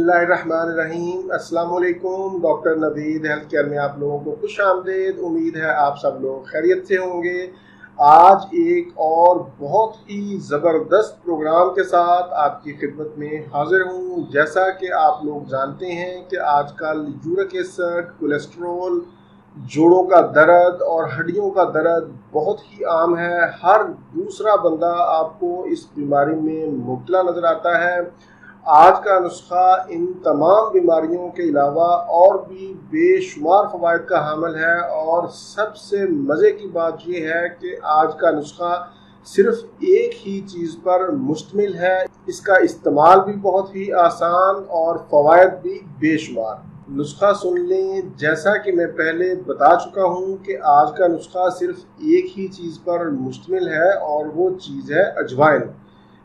बिस्मिल्लाहिर्रहमानिर्रहीम। अस्सलाम वालेकुम। डॉक्टर नवीद हेल्थ केयर में आप लोगों को खुश आमदीद। उम्मीद है आप सब लोग खैरियत से होंगे। आज एक और बहुत ही ज़बरदस्त प्रोग्राम के साथ आपकी खिदमत में हाजिर हूँ। जैसा कि आप लोग जानते हैं कि आजकल यूरिक एसिड, कोलेस्ट्रॉल, जोड़ों का दर्द और हड्डियों का दर्द बहुत ही आम है। हर दूसरा बंदा आपको इस बीमारी में मुब्तला नज़र आता है। आज का नुस्खा इन तमाम बीमारियों के अलावा और भी बेशुमार फ़वाइद का हामिल है, और सबसे मज़े की बात यह है कि आज का नुस्खा सिर्फ एक ही चीज़ पर मुश्तमिल है। इसका इस्तेमाल भी बहुत ही आसान और फ़वाइद भी बेशुमार। नुस्खा सुन लें। जैसा कि मैं पहले बता चुका हूँ कि आज का नुस्खा सिर्फ एक ही चीज़ पर मुश्तमिल है, और वो चीज़ है अजवाइन।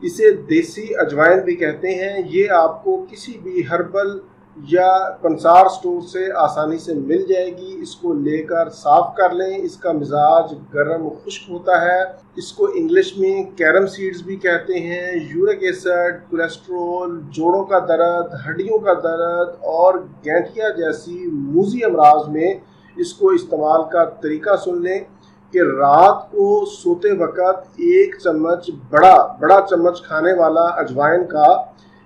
इसे देसी अजवाइन भी कहते हैं। ये आपको किसी भी हर्बल या पंसार स्टोर से आसानी से मिल जाएगी। इसको लेकर साफ़ कर लें। इसका मिजाज गर्म खुश्क होता है। इसको इंग्लिश में कैरम सीड्स भी कहते हैं। यूरिक एसिड, कोलेस्ट्रॉल, जोड़ों का दर्द, हड्डियों का दर्द और गैंठिया जैसी मूजी अमराज में इसको इस्तेमाल का तरीका सुन लें कि रात को सोते वक्त एक चम्मच बड़ा चम्मच खाने वाला अजवाइन का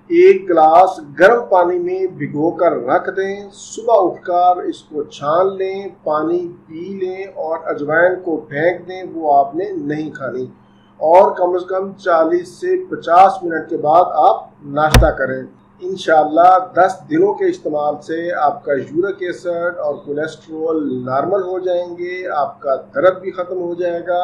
एक गिलास गर्म पानी में भिगोकर रख दें। सुबह उठकर इसको छान लें, पानी पी लें और अजवाइन को फेंक दें। वो आपने नहीं खानी, और कम से कम 40 से 50 मिनट के बाद आप नाश्ता करें। इंशाअल्लाह 10 दिनों के इस्तेमाल से आपका यूरिक एसिड और कोलेस्ट्रॉल नॉर्मल हो जाएंगे। आपका दर्द भी ख़त्म हो जाएगा।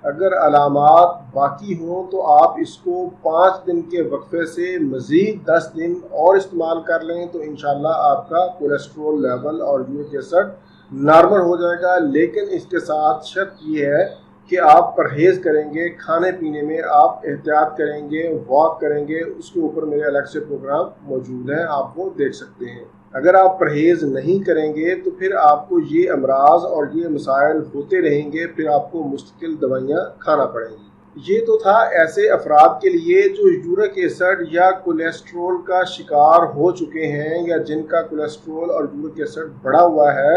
अगर अलामात बाकी हों तो आप इसको 5 दिन के वक्फे से मज़ीद 10 दिन और इस्तेमाल कर लें, तो इंशाअल्लाह आपका कोलेस्ट्रॉल लेवल और यूरिक एसिड नॉर्मल हो जाएगा। लेकिन इसके साथ शर्त ये है कि आप परहेज़ करेंगे, खाने पीने में आप एहतियात करेंगे, वॉक करेंगे। उसके ऊपर मेरे अलग से प्रोग्राम मौजूद हैं, आप वो देख सकते हैं। अगर आप परहेज़ नहीं करेंगे तो फिर आपको ये अमराज और ये मसाइल होते रहेंगे, फिर आपको मुस्तकिल दवाइयाँ खाना पड़ेंगी। ये तो था ऐसे अफराद के लिए जो यूरिक एसिड या कोलेस्ट्रॉल का शिकार हो चुके हैं, या जिनका कोलेस्ट्रॉल और यूरिक एसिड बढ़ा हुआ है।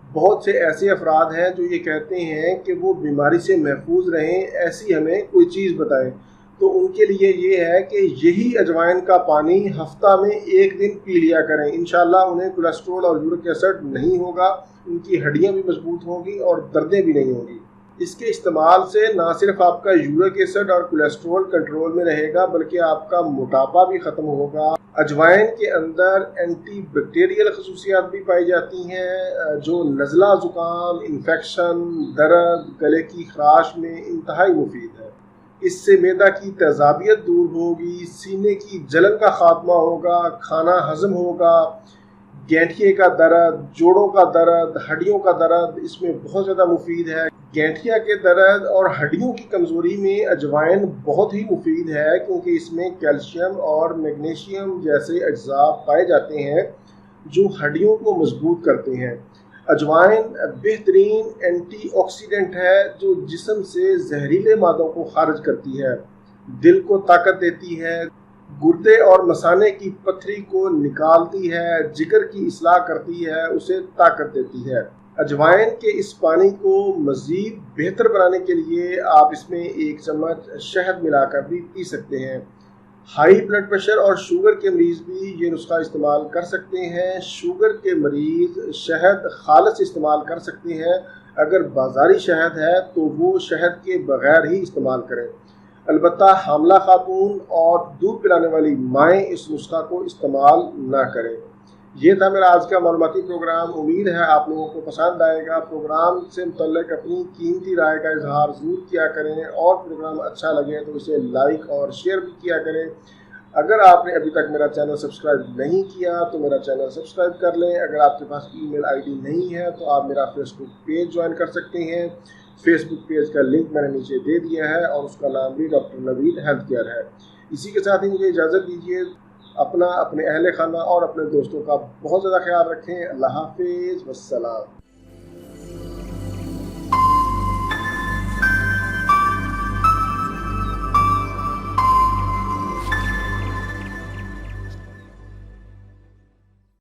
बहुत से ऐसे अफराद हैं जो ये कहते हैं कि वो बीमारी से महफूज रहें, ऐसी हमें कोई चीज़ बताएं। तो उनके लिए ये है कि यही अजवाइन का पानी हफ्ता में 1 दिन पी लिया करें। इंशाल्लाह उन्हें कोलेस्ट्रॉल और यूरिक एसिड नहीं होगा, उनकी हड्डियां भी मजबूत होंगी और दर्दें भी नहीं होंगी। इसके इस्तेमाल से ना सिर्फ आपका यूरिक एसिड और कोलेस्ट्रॉल कंट्रोल में रहेगा, बल्कि आपका मोटापा भी ख़त्म होगा। अजवाइन के अंदर एंटी बैक्टीरियल खसूसियात भी पाई जाती हैं, जो नज़ला, ज़ुकाम, इन्फेक्शन, दर्द, गले की खराश में इंतहाई मुफीद है। इससे मैदा की तेज़ाबियत दूर होगी, सीने की जलन का खात्मा होगा, खाना हजम होगा। गैंठिए का दर्द, जोड़ों का दर्द, हड्डियों का दर्द इसमें बहुत ज़्यादा मुफीद है। गैंठिया के दर्द और हड्डियों की कमज़ोरी में अजवाइन बहुत ही मुफीद है, क्योंकि इसमें कैल्शियम और मैग्नीशियम जैसे अज्जा पाए जाते हैं जो हड्डियों को मजबूत करते हैं। अजवाइन बेहतरीन एंटीऑक्सीडेंट है जो जिस्म से जहरीले मादों को खारिज करती है, दिल को ताकत देती है, गुर्दे और मसाने की पथरी को निकालती है, जिगर की इस्लाह करती है, उसे ताकत देती है। अजवाइन के इस पानी को मज़ीद बेहतर बनाने के लिए आप इसमें 1 चम्मच शहद मिलाकर भी पी सकते हैं। हाई ब्लड प्रेशर और शुगर के मरीज़ भी ये नुस्खा इस्तेमाल कर सकते हैं। शुगर के मरीज़ शहद खालिस इस्तेमाल कर सकते हैं। अगर बाज़ारी शहद है तो वो शहद के बग़ैर ही इस्तेमाल करें। अलबत्ता हामला खातून और दूध पिलाने वाली माएँ इस नुस्खा को इस्तेमाल ना करें। ये था मेरा आज का मालूमाती प्रोग्राम। उम्मीद है आप लोगों को पसंद आएगा। प्रोग्राम से मुतल्लिक अपनी कीमती राय का इजहार ज़रूर किया करें, और प्रोग्राम अच्छा लगे तो इसे लाइक और शेयर भी किया करें। अगर आपने अभी तक मेरा चैनल सब्सक्राइब नहीं किया तो मेरा चैनल सब्सक्राइब कर लें। अगर आपके पास ईमेल आईडी नहीं है तो आप मेरा फेसबुक पेज ज्वाइन कर सकते हैं। फेसबुक पेज का लिंक मैंने नीचे दे दिया है, और उसका नाम भी डॉक्टर नवीद हेल्थ केयर है। इसी के साथ ही मुझे इजाज़त दीजिए। अपना, अपने अहले खाना और अपने दोस्तों का बहुत ज़्यादा ख्याल रखें। अल्लाह हाफिज़, वस्सलाम।